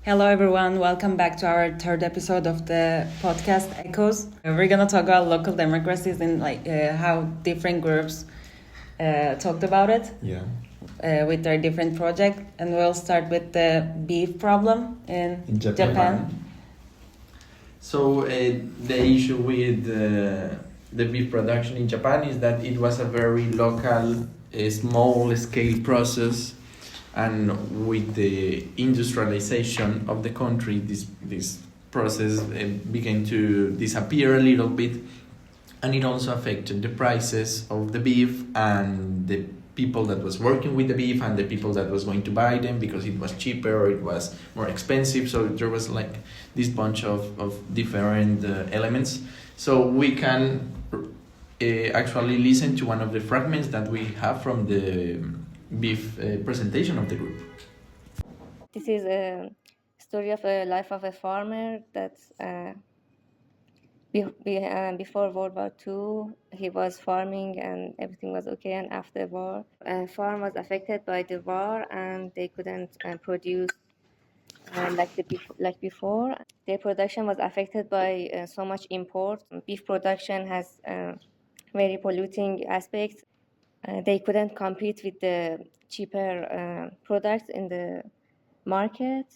Hello, everyone. Welcome back to our third episode of the podcast Echoes. We're gonna talk about local democracies and how different groups talked about it. With their different projects, and we'll start with the beef problem in Japan. So the issue with the beef production in Japan is that it was a very local, small scale process, and with the industrialization of the country, this process began to disappear a little bit, and it also affected the prices of the beef and the people that was working with the beef and the people that was going to buy them, because it was cheaper or it was more expensive. So there was like this bunch of different elements. So we can actually listen to one of the fragments that we have from the beef presentation of the group. This is a story of a life of a farmer that before World War II, he was farming and everything was okay. And after war, farm was affected by the war and they couldn't produce like before. Their production was affected by so much import. Beef production has very polluting aspects. They couldn't compete with the cheaper products in the market.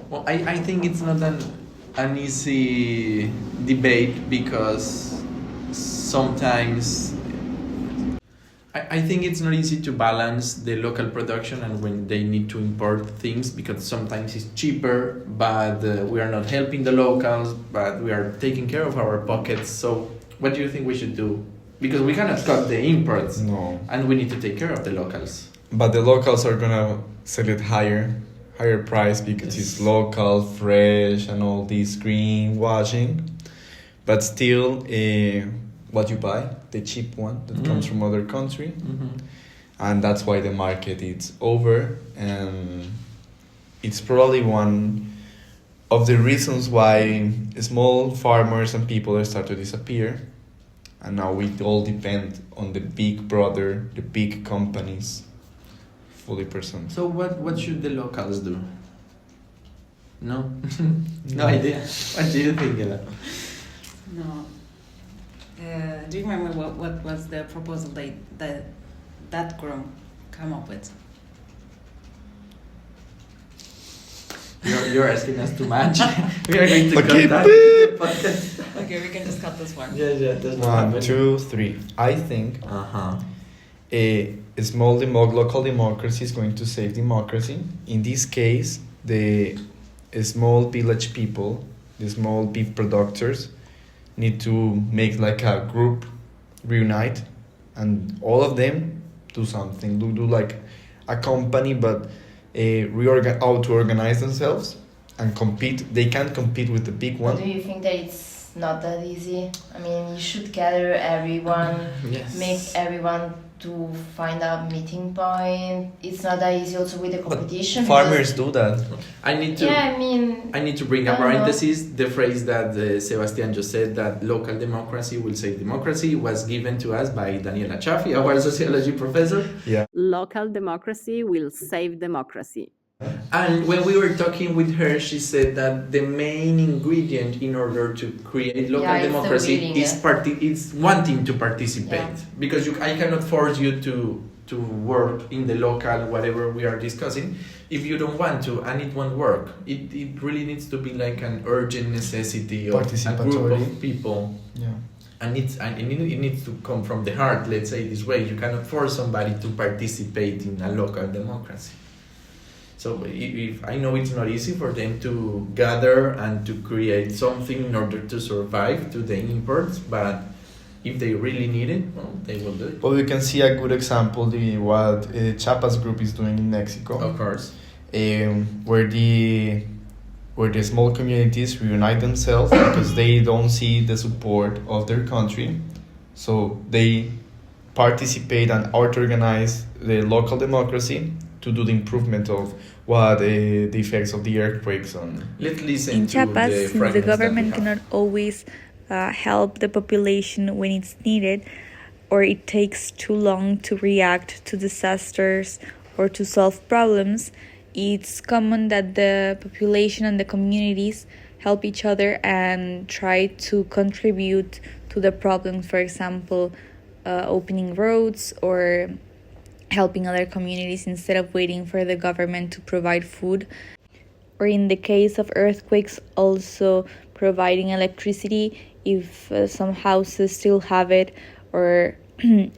Well, I think it's not an easy debate, because sometimes I think it's not easy to balance the local production and when they need to import things, because sometimes it's cheaper, but we are not helping the locals, but we are taking care of our pockets. So what do you think we should do? Because we cannot cut the imports. No. And we need to take care of the locals. But the locals are gonna sell it higher price because it's local, fresh, and all this greenwashing. But still, what you buy, the cheap one that comes from other country, and that's why the market is over, and it's probably one of the reasons why small farmers and people start to disappear, and now we all depend on the big brother, the big companies. Fully percent. So what should the locals do? No? No idea. What do you think, Ella? No. Do you remember what was the proposal that group come up with? You're asking us too much. We are going to Okay, cut that podcast. Okay, we can just cut this one. Yeah, that's not 1, happening. 2, 3. I think a small local democracy is going to save democracy. In this case, the small village people, the small beef producers, need to make like a group, reunite, and all of them do something. Do like a company, but to organize themselves and compete. They can't compete with the big one. Do you think that it's not that easy? I mean, you should gather everyone, Yes. make everyone to find a meeting point. It's not that easy also with the competition. Farmers do that. I need to bring a I don't know. parenthesis. The phrase that Sebastian just said, that local democracy will save democracy, was given to us by Daniela Chafi, our sociology professor. Local democracy will save democracy. And when we were talking with her, she said that the main ingredient in order to create local Yeah, it's the democracy willing, is wanting to participate. Yeah. Because I cannot force you to work in the local whatever we are discussing if you don't want to, and it won't work. It really needs to be like an urgent necessity of a group Participatory. of people. Yeah. And it needs to come from the heart, let's say this way. You cannot force somebody to participate in a local democracy. So if I know it's not easy for them to gather and to create something in order to survive to the imports, but if they really need it, well, they will do it. Well, we can see a good example what Chiapas group is doing in Mexico. Of course. Where the small communities reunite themselves because they don't see the support of their country, so they participate and auto-organize the local democracy to do the improvement of the effects of the earthquakes on. Let's listen In to Chiapas, the since the fragments that we government have. cannot always help the population when it's needed, or it takes too long to react to disasters or to solve problems, it's common that the population and the communities help each other and try to contribute to the problems. For example, opening roads or helping other communities instead of waiting for the government to provide food. Or in the case of earthquakes, also providing electricity if some houses still have it, or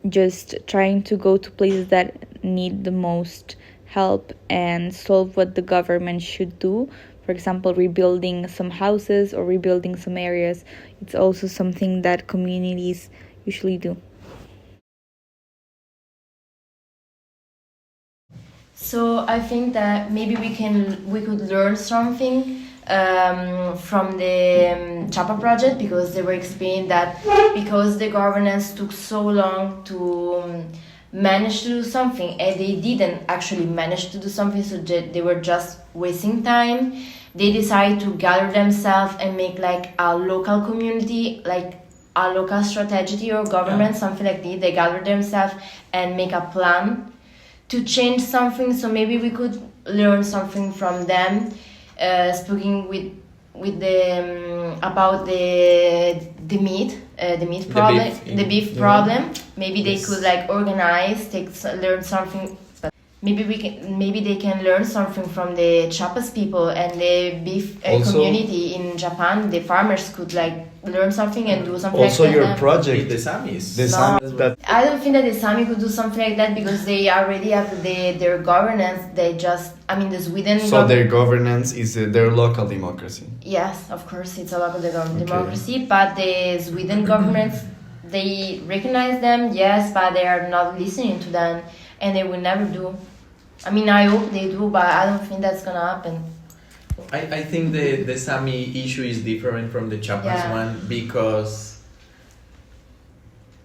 just trying to go to places that need the most help and solve what the government should do. For example, rebuilding some houses or rebuilding some areas. It's also something that communities usually do. So I think that maybe we could learn something from the Chapa project, because they were explaining that because the governance took so long to manage to do something, and they didn't actually manage to do something, so they were just wasting time. They decided to gather themselves and make like a local community, like a local strategy or government, something like that. They gathered themselves and make a plan to change something. So maybe we could learn something from them, speaking with the about the meat problem, the beef problem. Maybe they could like organize, learn something. Maybe they can learn something from the Chiapas people and the beef community in Japan. The farmers could like learn something and do something also like that. Also your project. The Samis. The Samis that... I don't think that the Sami could do something like that, because they already have their governance. They just, I mean, the Sweden... So their governance is their local democracy. Yes, of course, it's a local democracy, but the Sweden governments, they recognize them, yes, but they are not listening to them, and they will never do. I mean, I hope they do, but I don't think that's gonna happen. I think the Sami issue is different from the Chiapas one, because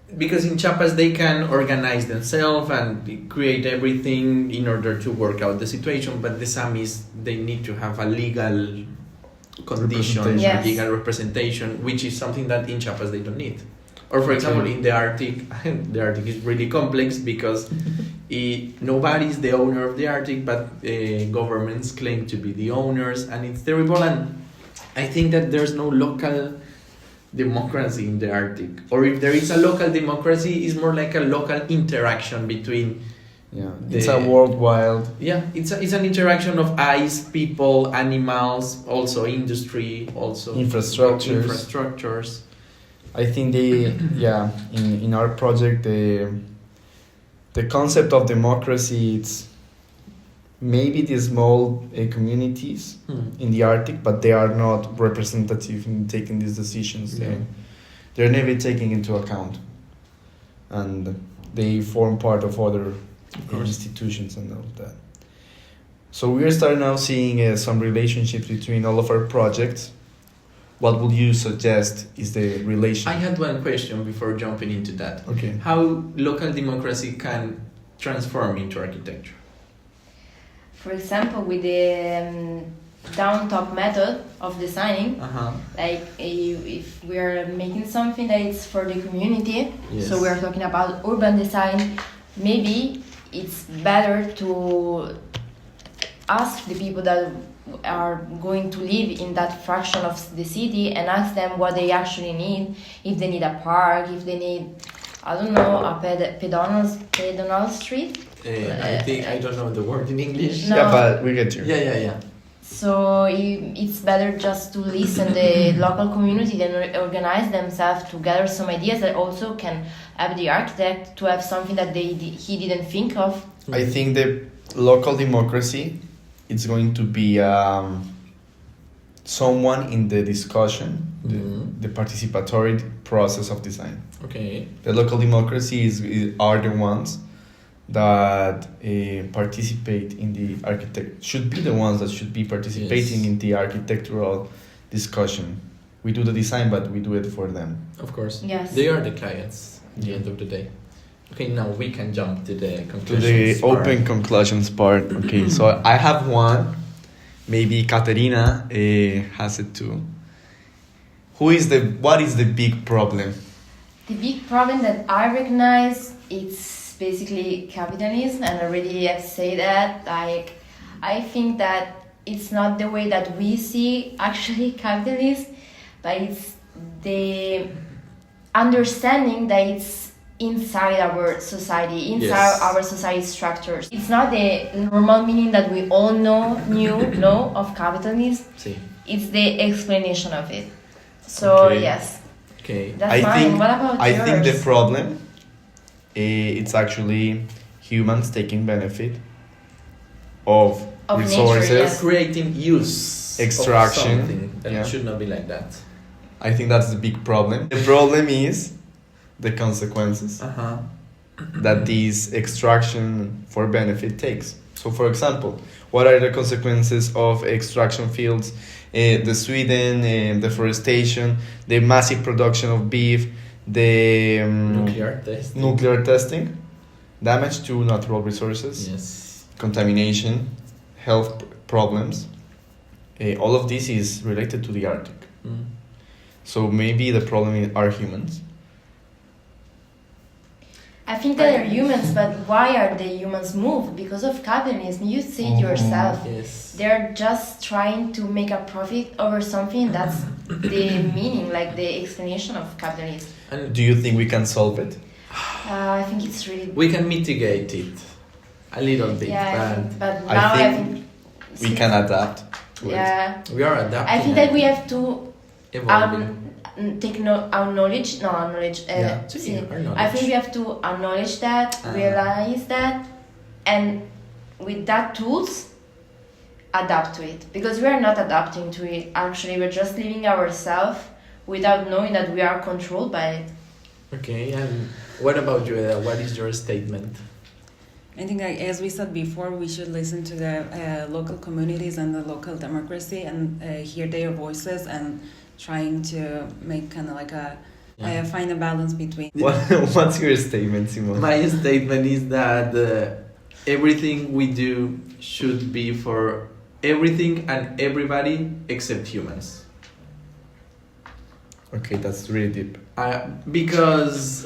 in Chiapas they can organize themselves and create everything in order to work out the situation, but the Samis, they need to have a legal condition, legal representation, which is something that in Chiapas they don't need. Or for example, in the Arctic, the Arctic is really complex because nobody is the owner of the Arctic, but governments claim to be the owners, and it's terrible. And I think that there's no local democracy in the Arctic, or if there is a local democracy, it's more like a local interaction between. It's a worldwide. It's an interaction of ice, people, animals, also industry, also infrastructures. I think in our project the concept of democracy, it's maybe the small communities in the Arctic, but they are not representative in taking these decisions. They're never taken into account, and they form part of other institutions and all of that. So we're starting now seeing some relationships between all of our projects. What would you suggest is the relation? I had one question before jumping into that. Okay. How local democracy can transform into architecture? For example, with the down-top method of designing, like if we are making something that is for the community, so we are talking about urban design, maybe it's better to ask the people that are going to live in that fraction of the city and ask them what they actually need. If they need a park, if they need, I don't know, a pedonal street. I think I don't know the word in English. No. Yeah, but we get you. Yeah. So it's better just to listen the local community and organize themselves to gather some ideas that also can have the architect to have something that he didn't think of. I think the local democracy, it's going to be someone in the discussion, the participatory process of design. Okay. The local democracy are the ones that participate in the should be the ones that should be participating in the architectural discussion. We do the design, but we do it for them. Of course. Yes. They are the clients at the end of the day. Okay, now we can jump to the conclusions. To the open conclusions part. Okay, so I have one. Maybe Katerina has it too. What is the big problem? The big problem that I recognize, it's basically capitalism, and I already have said that. Like, I think that it's not the way that we see actually capitalism, but it's the understanding that it's inside our society, inside our society structures. It's not the normal meaning that we all know of capitalism. Sí. It's the explanation of it. So yes. Okay. That's mine. What about I yours? think the problem, it's actually humans taking benefit of resources, nature, yes. Creating use extraction. of something, and Yeah. it should not be like that. I think that's the big problem. The problem is the consequences that this extraction for benefit takes. So, for example, what are the consequences of extraction fields? The Sweden, deforestation, the massive production of beef, the nuclear testing, damage to natural resources, Yes. contamination, health problems. All of this is related to the Arctic. So maybe the problem are humans. I think that they're humans, but why are the humans moved? Because of capitalism. You see it yourself. Yes. They're just trying to make a profit over something. That's the meaning, like the explanation of capitalism. And Do you think we can solve it? I think it's really... we can mitigate it a little bit, but I now think we can adapt to it. Yeah. we are adapting. I think that we have to evolving. acknowledge. I think we have to acknowledge that, realize that, and with that tools, adapt to it. Because we are not adapting to it. Actually, we're just living ourselves without knowing that we are controlled by it. Okay, and what about you, Eda? What is your statement? I think, like, as we said before, we should listen to the local communities and the local democracy and hear their voices and trying to make kind of like find a balance between. What's your statement, Simon? My statement is that everything we do should be for everything and everybody except humans. Okay, that's really deep. Because,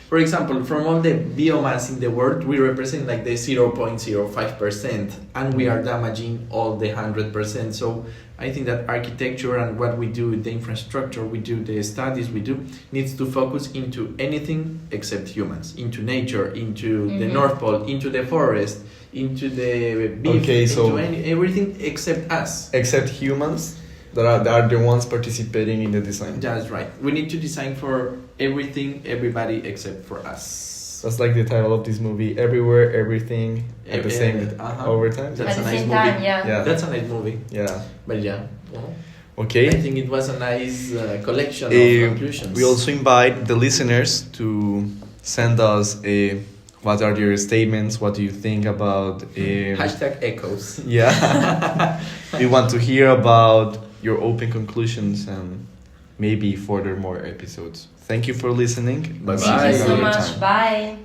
for example, from all the biomass in the world, we represent like the 0.05%, and we are damaging all the 100%. So I think that architecture and what we do, the infrastructure we do, the studies we do, needs to focus into anything except humans, into nature, into the North Pole, into the forest, into the beef, everything except us. Except humans that are the ones participating in the design. That's right. We need to design for everything, everybody except for us. That's like the title of this movie: Everywhere, Everything at the same overtime. That's At a the nice same movie. time, yeah. That's a nice movie. Yeah. But yeah. Well, Okay. I think it was a nice collection of conclusions. We also invite the listeners to send us what are your statements, what do you think about... Hashtag echoes. Yeah. We want to hear about your open conclusions and maybe further more episodes. Thank you for listening. Bye-bye. Thank you so Bye. much. Bye.